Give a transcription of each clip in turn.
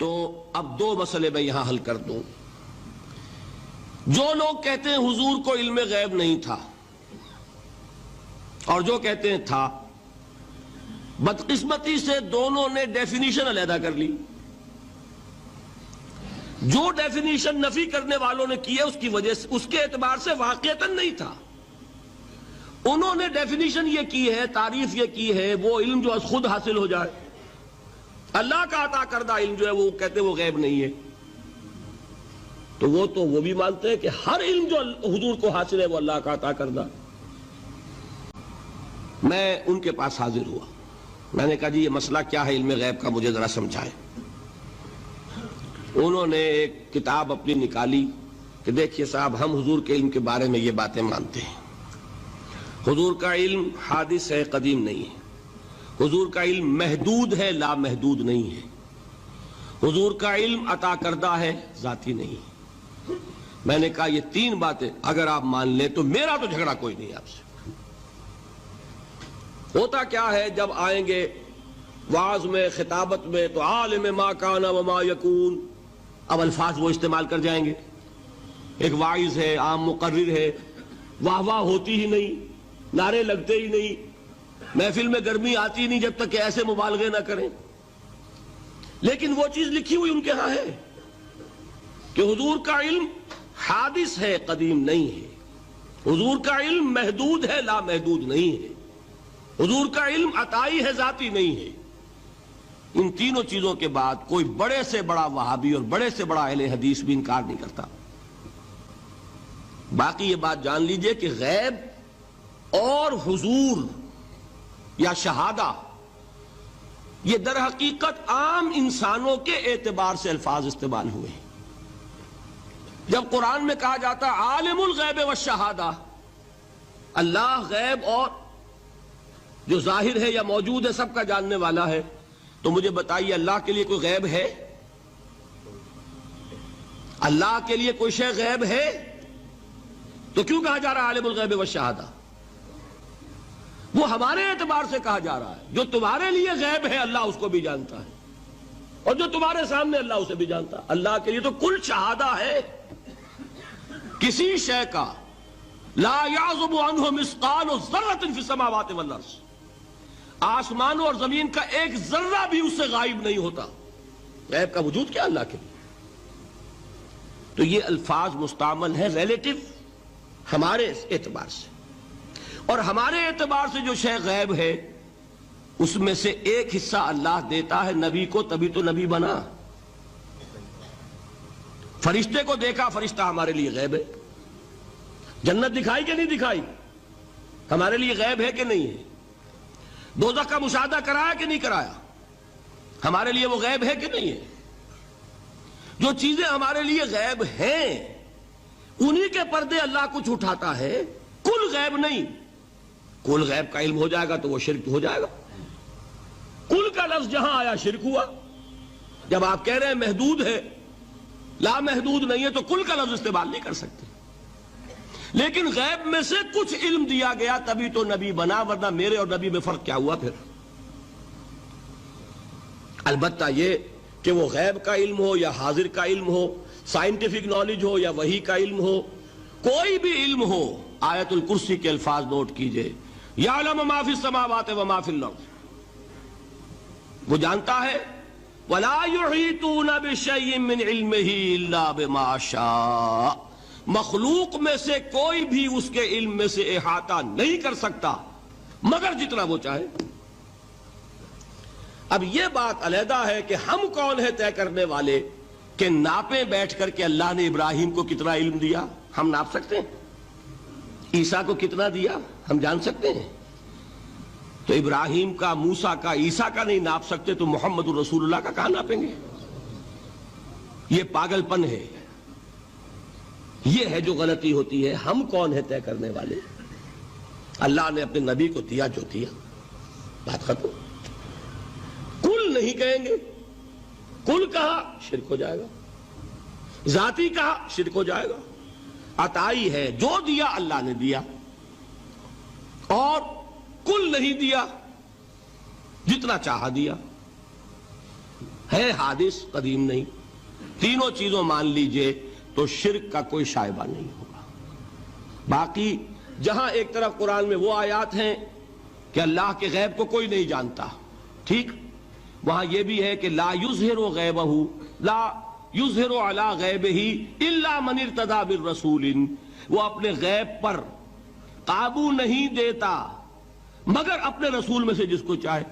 تو اب دو مسئلے میں یہاں حل کر دوں. جو لوگ کہتے ہیں حضور کو علم غیب نہیں تھا اور جو کہتے ہیں تھا، بدقسمتی سے دونوں نے ڈیفینیشن علیحدہ کر لی. جو ڈیفینیشن نفی کرنے والوں نے کی ہے اس کی وجہ سے، اس کے اعتبار سے واقعتاً نہیں تھا. انہوں نے ڈیفینیشن یہ کی ہے، تعریف یہ کی ہے، وہ علم جو خود حاصل ہو جائے، اللہ کا عطا کردہ علم جو ہے وہ کہتے ہیں وہ غیب نہیں ہے. تو وہ بھی مانتے ہیں کہ ہر علم جو حضور کو حاصل ہے وہ اللہ کا عطا کردہ. میں ان کے پاس حاضر ہوا، میں نے کہا جی یہ مسئلہ کیا ہے علم غیب کا، مجھے ذرا سمجھائیں. انہوں نے ایک کتاب اپنی نکالی کہ دیکھیے صاحب، ہم حضور کے علم کے بارے میں یہ باتیں مانتے ہیں. حضور کا علم حادث ہے، قدیم نہیں ہے. حضور کا علم محدود ہے، لا محدود نہیں ہے. حضور کا علم عطا کردہ ہے، ذاتی نہیں ہے. میں نے کہا یہ تین باتیں اگر آپ مان لیں تو میرا تو جھگڑا کوئی نہیں آپ سے. ہوتا کیا ہے، جب آئیں گے وعظ میں، خطابت میں، تو عالم ما کان وما یکون، اب الفاظ وہ استعمال کر جائیں گے. ایک واعظ ہے، عام مقرر ہے، واہ واہ ہوتی ہی نہیں، نعرے لگتے ہی نہیں، محفل میں گرمی آتی نہیں جب تک کہ ایسے مبالغے نہ کریں. لیکن وہ چیز لکھی ہوئی ان کے ہاں ہے کہ حضور کا علم حادث ہے، قدیم نہیں ہے. حضور کا علم محدود ہے، لا محدود نہیں ہے. حضور کا علم عطائی ہے، ذاتی نہیں ہے. ان تینوں چیزوں کے بعد کوئی بڑے سے بڑا وہابی اور بڑے سے بڑا اہل حدیث بھی انکار نہیں کرتا. باقی یہ بات جان لیجئے کہ غیب اور حضور یا شہادہ یہ در حقیقت عام انسانوں کے اعتبار سے الفاظ استعمال ہوئے ہیں. جب قرآن میں کہا جاتا عالم الغیب والشہادہ، اللہ غیب اور جو ظاہر ہے یا موجود ہے سب کا جاننے والا ہے، تو مجھے بتائیے اللہ کے لیے کوئی غیب ہے؟ اللہ کے لیے کوئی شے غیب ہے؟ تو کیوں کہا جا رہا ہے عالم الغیب والشہادہ؟ وہ ہمارے اعتبار سے کہا جا رہا ہے. جو تمہارے لیے غیب ہے اللہ اس کو بھی جانتا ہے، اور جو تمہارے سامنے اللہ اسے بھی جانتا ہے. اللہ کے لیے تو کل شہادہ ہے. کسی شے کا لا یعزب عنہ مثقال ذرۃ فی السماوات والارض، آسمانوں اور زمین کا ایک ذرہ بھی اس سے غائب نہیں ہوتا. غیب کا وجود کیا اللہ کے لیے؟ تو یہ الفاظ مستعمل ہیں ریلیٹو ہمارے اعتبار سے، اور ہمارے اعتبار سے جو شے غیب ہے اس میں سے ایک حصہ اللہ دیتا ہے نبی کو، تبھی تو نبی بنا. فرشتے کو دیکھا، فرشتہ ہمارے لیے غیب ہے. جنت دکھائی کہ نہیں دکھائی، ہمارے لیے غیب ہے کہ نہیں ہے. دوزخ کا مشاہدہ کرایا کہ نہیں کرایا، ہمارے لیے وہ غیب ہے کہ نہیں ہے. جو چیزیں ہمارے لیے غیب ہیں انہی کے پردے اللہ کچھ اٹھاتا ہے. کل غیب نہیں. کل غیب کا علم ہو جائے گا تو وہ شرک ہو جائے گا. کل کا لفظ جہاں آیا شرک ہوا. جب آپ کہہ رہے ہیں محدود ہے، لا محدود نہیں ہے، تو کل کا لفظ استعمال نہیں کر سکتے. لیکن غیب میں سے کچھ علم دیا گیا تبھی تو نبی بنا، ورنہ میرے اور نبی میں فرق کیا ہوا پھر؟ البتہ یہ کہ وہ غیب کا علم ہو یا حاضر کا علم ہو، سائنٹیفک نالج ہو یا وحی کا علم ہو، کوئی بھی علم ہو، آیت الکرسی کے الفاظ نوٹ کیجئے، یعلم ما فی السماوات وما فی الارض، وہ جانتا ہے. ولا یحیطون بشیء من علمہ الا بما شاء، مخلوق میں سے کوئی بھی اس کے علم میں سے احاطہ نہیں کر سکتا مگر جتنا وہ چاہے. اب یہ بات علیحدہ ہے کہ ہم کون ہے طے کرنے والے کہ ناپیں بیٹھ کر کہ اللہ نے ابراہیم کو کتنا علم دیا. ہم ناپ سکتے ہیں؟ عیسیٰ کو کتنا دیا ہم جان سکتے ہیں؟ تو ابراہیم کا، موسیٰ کا، عیسیٰ کا نہیں ناپ سکتے تو محمد الرسول اللہ کا کہاں ناپیں گے؟ یہ پاگل پن ہے، یہ ہے جو غلطی ہوتی ہے. ہم کون ہے طے کرنے والے؟ اللہ نے اپنے نبی کو دیا جو دیا، بات ختم. کل نہیں کہیں گے. کل کہا شرک ہو جائے گا، ذاتی کہا شرک ہو جائے گا. عطائی ہے، جو دیا اللہ نے دیا، اور کل نہیں دیا، جتنا چاہا دیا. ہے حادث، قدیم نہیں، تینوں چیزوں مان لیجئے تو شرک کا کوئی شائبہ نہیں ہوگا۔ باقی جہاں ایک طرف قرآن میں وہ آیات ہیں کہ اللہ کے غیب کو کوئی نہیں جانتا، ٹھیک، وہاں یہ بھی ہے کہ لا یظہر غیبہ، لا یظہر علی غیبہ الا من ارتضی بالرسول، وہ اپنے غیب پر قابو نہیں دیتا مگر اپنے رسول میں سے جس کو چاہے۔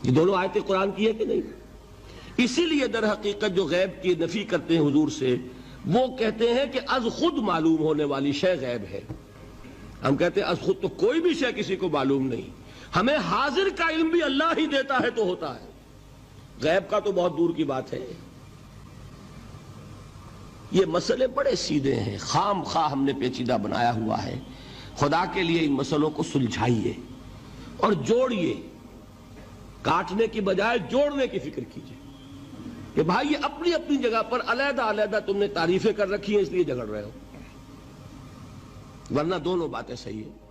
یہ دونوں آیتیں قرآن کی ہے کہ نہیں؟ اسی لیے در حقیقت جو غیب کی نفی کرتے ہیں حضور سے، وہ کہتے ہیں کہ از خود معلوم ہونے والی شے غیب ہے۔ ہم کہتے ہیں از خود تو کوئی بھی شے کسی کو معلوم نہیں، ہمیں حاضر کا علم بھی اللہ ہی دیتا ہے تو ہوتا ہے، غیب کا تو بہت دور کی بات ہے۔ یہ مسئلے بڑے سیدھے ہیں، خام خواہ ہم نے پیچیدہ بنایا ہوا ہے۔ خدا کے لیے ان مسئلوں کو سلجھائیے اور جوڑیے، کاٹنے کی بجائے جوڑنے کی فکر کیجیے کہ بھائی یہ اپنی اپنی جگہ پر علیحدہ علیحدہ تم نے تعریفیں کر رکھی ہیں اس لیے جھگڑ رہے ہو، ورنہ دونوں باتیں صحیح ہیں۔